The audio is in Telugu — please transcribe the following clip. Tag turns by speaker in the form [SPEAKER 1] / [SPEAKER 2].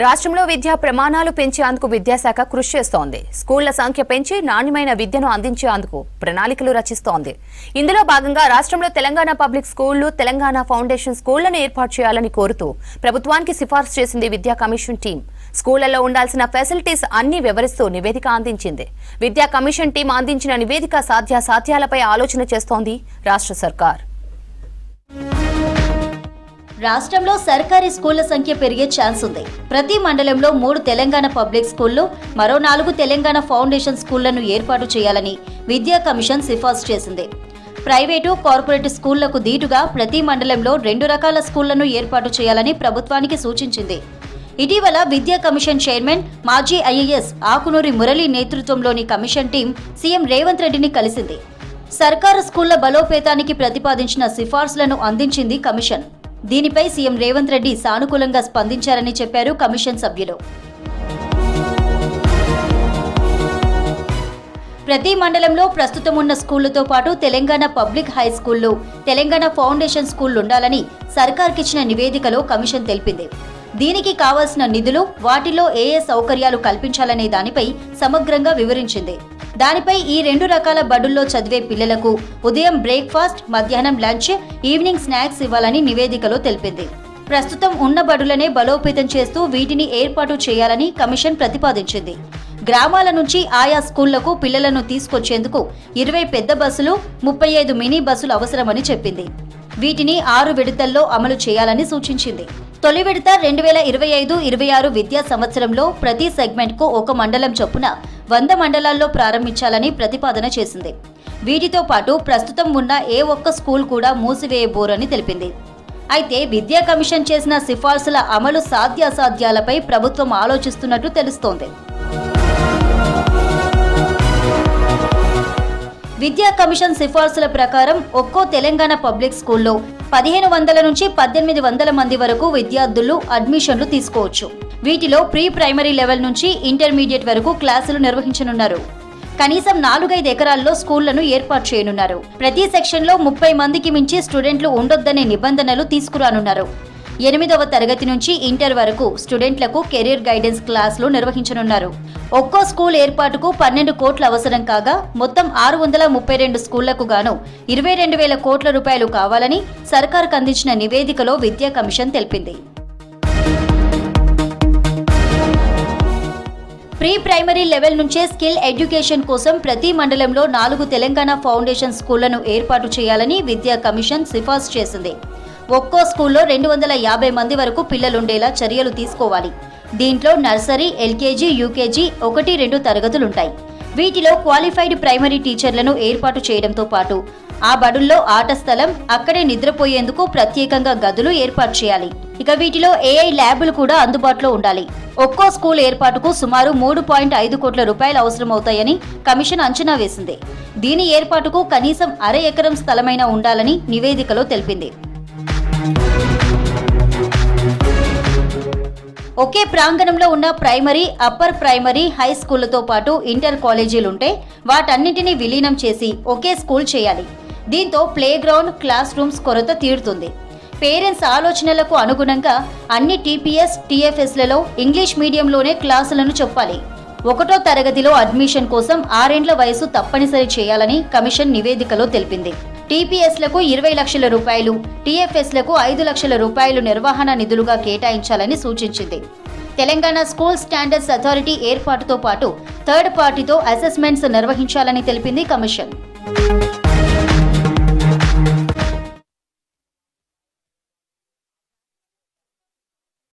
[SPEAKER 1] రాష్ట్రంలో విద్యా ప్రమాణాలు పెంచేందుకు విద్యాశాఖ కృషి చేస్తోంది. స్కూళ్ల సంఖ్య పెంచి నాణ్యమైన విద్యను అందించేందుకు ప్రణాళికలు రచిస్తోంది. ఇందులో భాగంగా రాష్ట్రంలో తెలంగాణ పబ్లిక్ స్కూళ్లు, తెలంగాణ ఫౌండేషన్ స్కూళ్లను ఏర్పాటు చేయాలని కోరుతూ ప్రభుత్వానికి సిఫార్సు చేసింది విద్యా కమిషన్ టీం. స్కూళ్లలో ఉండాల్సిన ఫెసిలిటీస్ అన్ని వివరిస్తూ నివేదిక అందించింది. విద్యా కమిషన్ టీం అందించిన నివేదిక సాధ్యాసాధ్యాలపై ఆలోచన చేస్తోంది రాష్ట్ర సర్కార్.
[SPEAKER 2] రాష్ట్రంలో సర్కారీ స్కూళ్ల సంఖ్య పెరిగే ఛాన్స్ ఉంది. ప్రతి మండలంలో 3 తెలంగాణ పబ్లిక్ స్కూళ్లు, మరో 4 తెలంగాణ ఫౌండేషన్ స్కూళ్లను ఏర్పాటు చేయాలని విద్యా కమిషన్ సిఫార్సు చేసింది. ప్రైవేటు, కార్పొరేట్ స్కూళ్లకు దీటుగా ప్రతి మండలంలో 2 రకాల స్కూళ్లను ఏర్పాటు చేయాలని ప్రభుత్వానికి సూచించింది. ఇటీవల విద్యా కమిషన్ చైర్మన్, మాజీ ఐఏఎస్ ఆకునూరి మురళి నేతృత్వంలోని కమిషన్ టీం సీఎం రేవంత్ రెడ్డిని కలిసింది. సర్కారు స్కూళ్ల బలోపేతానికి ప్రతిపాదించిన సిఫార్సులను అందించింది కమిషన్. దీనిపై సీఎం రేవంత్ రెడ్డి సానుకూలంగా స్పందించారని చెప్పారు కమిషన్ సభ్యులు. ప్రతి మండలంలో ప్రస్తుతం ఉన్న స్కూళ్లతో పాటు తెలంగాణ పబ్లిక్ హై స్కూళ్లు, తెలంగాణ ఫౌండేషన్ స్కూళ్లు ఉండాలని సర్కార్కిచ్చిన నివేదికలో కమిషన్ తెలిపింది. దీనికి కావాల్సిన నిధులు, వాటిలో ఏ సౌకర్యాలు కల్పించాలనే దానిపై సమగ్రంగా వివరించింది. దానిపై ఈ 2 రకాల బడుల్లో చదివే పిల్లలకు ఉదయం బ్రేక్ఫాస్ట్, మధ్యాహ్నం లంచ్, ఈవినింగ్ స్నాక్స్ ఇవ్వాలని నివేదికలో తెలిపింది. ప్రస్తుతం ఉన్న బడులనే బలోపేతం చేస్తూ వీటిని ఏర్పాటు చేయాలని కమిషన్ ప్రతిపాదించింది. గ్రామాల నుంచి ఆయా స్కూళ్లకు పిల్లలను తీసుకొచ్చేందుకు 20 పెద్ద బస్సులు, 35 మినీ బస్సులు అవసరమని చెప్పింది. వీటిని 6 విడతల్లో అమలు చేయాలని సూచించింది. తొలి విడత 2025-26 విద్యా సంవత్సరంలో ప్రతి సెగ్మెంట్కు 1 మండలం చొప్పున 100 మండలాల్లో ప్రారంభించాలని ప్రతిపాదన చేసింది. వీటితో పాటు ప్రస్తుతం ఉన్న ఏ ఒక్క స్కూల్ కూడా మూసివేయబోరని తెలిపింది. అయితే విద్యా కమిషన్ చేసిన సిఫార్సుల అమలు సాధ్యాసాధ్యాలపై ప్రభుత్వం ఆలోచిస్తున్నట్టు తెలుస్తోంది. విద్యా కమిషన్ సిఫార్సుల ప్రకారం ఒక్కో తెలంగాణ పబ్లిక్ స్కూల్లో 1500 నుంచి 1800 మంది వరకు విద్యార్థులు అడ్మిషన్లు తీసుకోవచ్చు. వీటిలో ప్రీ ప్రైమరీ లెవెల్ నుంచి ఇంటర్మీడియట్ వరకు క్లాసులు నిర్వహించనున్నారు. కనీసం 4-5 ఎకరాల్లో స్కూళ్లను ఏర్పాటు చేయనున్నారు. ప్రతి సెక్షన్లో 30 మందికి మించి స్టూడెంట్లు ఉండొద్దనే నిబంధనలు తీసుకురానున్నారు. 8వ తరగతి నుంచి ఇంటర్ వరకు స్టూడెంట్లకు కెరీర్ గైడెన్స్ క్లాసులు నిర్వహించనున్నారు. ఒక్కో స్కూల్ ఏర్పాటుకు 12 కోట్ల అవసరం కాగా మొత్తం 632 స్కూళ్లకు గాను 22,000 కోట్ల రూపాయలు కావాలని సర్కార్కు అందించిన నివేదికలో విద్యా కమిషన్ తెలిపింది. ప్రీ ప్రైమరీ లెవెల్ నుంచే స్కిల్ ఎడ్యుకేషన్ కోసం ప్రతి మండలంలో 4 తెలంగాణ ఫౌండేషన్ స్కూళ్లను ఏర్పాటు చేయాలని విద్యా కమిషన్ సిఫార్సు చేసింది. ఒక్కో స్కూల్లో 250 మంది వరకు పిల్లలుండేలా చర్యలు తీసుకోవాలి. దీంట్లో నర్సరీ, ఎల్కేజీ, యూకేజీ 1-2 తరగతులుంటాయి. వీటిలో క్వాలిఫైడ్ ప్రైమరీ టీచర్లను ఏర్పాటు చేయడంతో పాటు ఆ బడుల్లో ఆట స్థలం, అక్కడే నిద్రపోయేందుకు ప్రత్యేకంగా గదులు ఏర్పాటు చేయాలి. ఇక వీటిలో ఏఐ ల్యాబులు కూడా అందుబాటులో ఉండాలి. ఒక్కో స్కూల్ ఏర్పాటుకు సుమారు 3.5 కోట్ల రూపాయలు అవసరమవుతాయని కమిషన్ అంచనా వేసింది. దీని ఏర్పాటుకు కనీసం అర ఎకరం స్థలమైనా ఉండాలని నివేదికలో తెలిపింది. ఒకే ప్రాంగణంలో ఉన్న ప్రైమరీ, అప్పర్ ప్రైమరీ, హై స్కూళ్లతో పాటు ఇంటర్ కాలేజీలుంటే వాటన్నింటినీ విలీనం చేసి ఒకే స్కూల్ చేయాలి. దీంతో ప్లే గ్రౌండ్, క్లాస్ రూమ్స్ కొరత తీరుతుంది. పేరెంట్స్ ఆలోచనలకు అనుగుణంగా అన్ని టీపీఎస్, టీఎఫ్ఎస్లలో ఇంగ్లీష్ మీడియంలోనే క్లాసులను చెప్పాలి. 1వ తరగతిలో అడ్మిషన్ కోసం 6 ఏళ్ల వయసు తప్పనిసరి చేయాలని కమిషన్ నివేదికలో తెలిపింది. టీపీఎస్లకు 20 లక్షల రూపాయలు, టీఎఫ్ఎస్లకు 5 లక్షల రూపాయలు నిర్వహణ నిధులుగా కేటాయించాలని సూచించింది. తెలంగాణ స్కూల్ స్టాండర్డ్స్ అథారిటీ ఏర్పాటుతో పాటు థర్డ్ పార్టీతో అసెస్మెంట్స్ నిర్వహించాలని తెలిపింది కమిషన్.